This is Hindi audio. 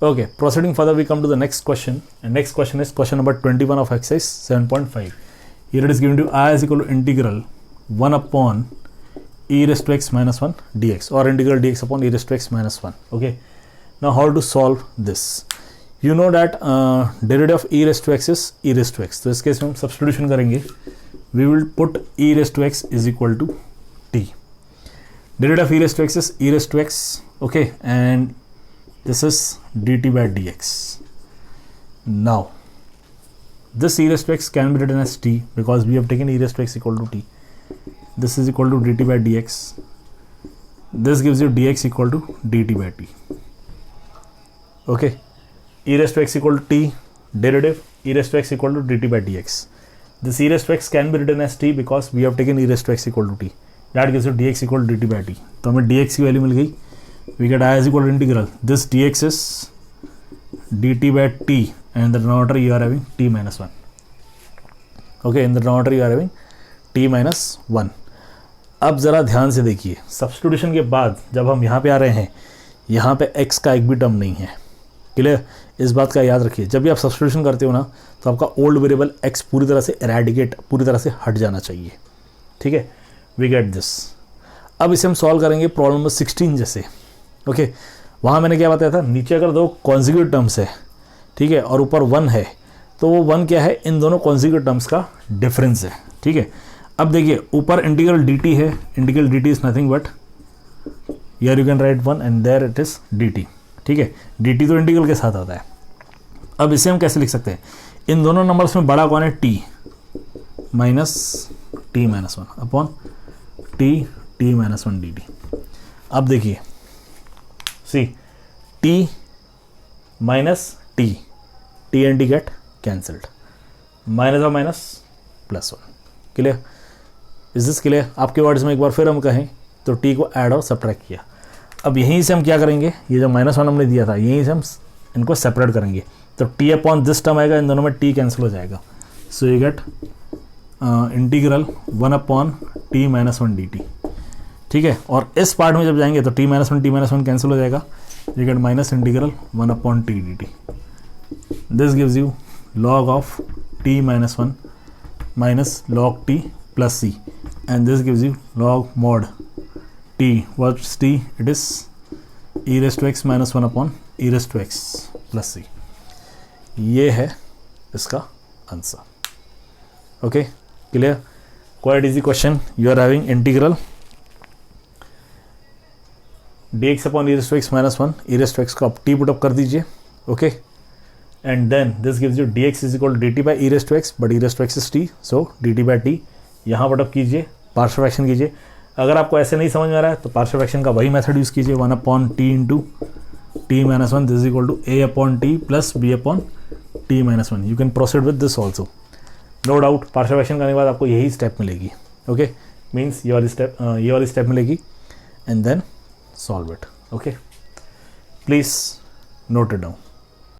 Okay, proceeding further, we come to the next question. And next question is question number 21 of exercise 7.5. Here it is given to I is equal to integral 1 upon e raised to x minus 1 dx, or integral dx upon e raised to x minus 1. Okay, now how to solve this? You know that derivative of e raised to x is e raised to x. तो इस केस में हम substitution करेंगे. We will put e raised to x is equal to t. Derivative of e raised to x is e raised to x. Okay, and this is dt by dx. Now this e raised to x can be written as t because we have taken e raised to x equal to t. This is equal to dt by dx. This gives you dx equal to dt by t. Okay, e raised to x equal to t, derivative e raised to x equal to dt by dx. This e raised to x can be written as t because we have taken e raised to x equal to t. That gives you dx equal to dt by t. तो हमें dx की वैल्यू मिल गई. We get I is equal to integral. This dx is dt by t, and in the denominator you are having t minus 1. Okay, in the denominator you are having t minus 1. अब ज़रा ध्यान से देखिए, सब्स्टिट्यूशन के बाद जब हम यहाँ पे आ रहे हैं, यहाँ पे x का एक भी टर्म नहीं है. क्लियर? इस बात का याद रखिए. जब भी आप सब्स्टिट्यूशन करते हो ना, तो आपका ओल्ड वेरिएबल x पूरी तरह से एरेडिकेट, पूरी तरह से हट जाना चाहिए. ठीक है, वी गेट दिस. अब इसे हम सॉल्व करेंगे प्रॉब्लम नंबर 16 जैसे. ओके, वहाँ मैंने क्या बताया था, नीचे अगर दो कॉन्जिक्यूटिव टर्म्स है, ठीक है, और ऊपर 1 है, तो वो 1 क्या है, इन दोनों कॉन्जिक्यूटिव टर्म्स का डिफरेंस है. ठीक है, अब देखिए ऊपर इंटीग्रल dt है, integral dt is nothing but, here you can write 1 and there it is dt. ठीक है, dt तो इंटीग्रल के साथ आता है. अब इसे हम कैसे लिख सकते हैं, इन दोनों नंबर्स में बड़ा कौन है, t minus t minus 1 upon t minus 1 dt. अब देखिए see, t minus t and t get cancelled, minus और minus plus 1. Clear? Is this clear? आपके वर्ड्स में एक बार फिर हम कहें तो t को ऐड और सब्ट्रैक्ट किया. अब यहीं से हम क्या करेंगे, ये जो माइनस 1 हमने दिया था, यहीं से हम इनको सेपरेट करेंगे, तो t अपॉन दिस टर्म आएगा, इन दोनों में t कैंसिल हो जाएगा. So you get integral 1 upon t minus 1 dt. ठीक है, और इस पार्ट में जब जाएंगे तो t माइनस 1 कैंसिल हो जाएगा. You get minus integral 1 upon t dt. This gives you log of t minus 1 minus log t plus c, and this gives you log mod t. What's t? It is e raised to x minus 1 upon e raised to x plus c. ये है इसका answer. Okay, clear? Quite easy question. You are having integral dx upon e raised to x minus 1, e raised to x को आप t पुट अप कर दीजिए. Okay, and then this gives you dx is equal to dt by e raised to x, but e raised to x is t, so dt by t. यहाँ पुट अप कीजिए, पार्शियल फ्रैक्शन कीजिए. अगर आपको ऐसे नहीं समझ में आ रहा है तो पार्शियल फ्रैक्शन का वही मेथड यूज़ कीजिए, 1 upon t into t minus 1, this is equal to a upon t plus b upon t minus 1. You can proceed with this also. No doubt partial fraction करने के बाद आपको यही स्टेप मिलेगी. ओके, मीन्स ये वाली स्टेप मिलेगी, and then solve it. Okay, please note it down.